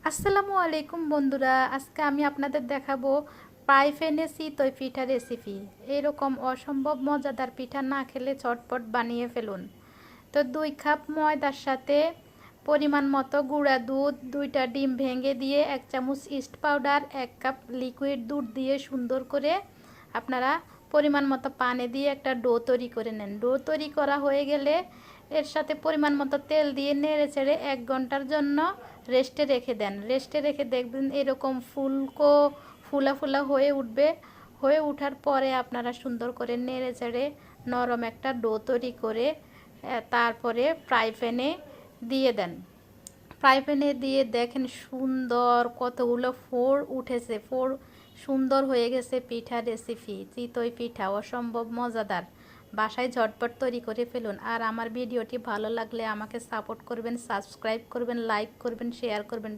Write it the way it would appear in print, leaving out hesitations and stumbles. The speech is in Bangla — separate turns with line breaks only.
আসসালামু আলাইকুম বন্ধুরা, আজকে আমি আপনাদের দেখাবো ফ্রাই প্যানে চিতই পিঠা রেসিপি। এরকম অসম্ভব মজাদার পিঠা না খেলে চটপট বানিয়ে ফেলুন। তো 2 কাপ ময়দার সাথে পরিমাণ মতো গুঁড়া দুধ, 2টা ডিম ভেঙে দিয়ে 1 চামচ ইস্ট পাউডার, 1 কাপ লিকুইড দুধ দিয়ে সুন্দর করে আপনারা পরিমাণ মতো পানি দিয়ে একটা ডো তৈরি করে নেন। ডো তৈরি করা হয়ে গেলে এর সাথে পরিমাণ মতো তেল দিয়ে নেড়ে চেড়ে 1 ঘন্টার জন্য রেস্টে রেখে দেন। রেস্টে রেখে দেখবেন এরকম ফুলা ফুলা হয়ে উঠবে। হয়ে ওঠার পরে আপনারা সুন্দর করে নেড়ে চেড়ে নরম একটা ডো তৈরি করে তারপরে ফ্রাই প্যানে দিয়ে দেন। ফ্রাই প্যানে দিয়ে দেখেন সুন্দর কতগুলো ফোর উঠেছে। সুন্দর হয়ে গেছে পিঠা রেসিপি। চিতই পিঠা অসম্ভব মজাদার। বাসায় ঝটপট তৈরি করে ফেলুন। আর আমার ভিডিওটি ভালো লাগলে আমাকে সাপোর্ট করবেন, সাবস্ক্রাইব করবেন, লাইক করবেন, শেয়ার করবেন।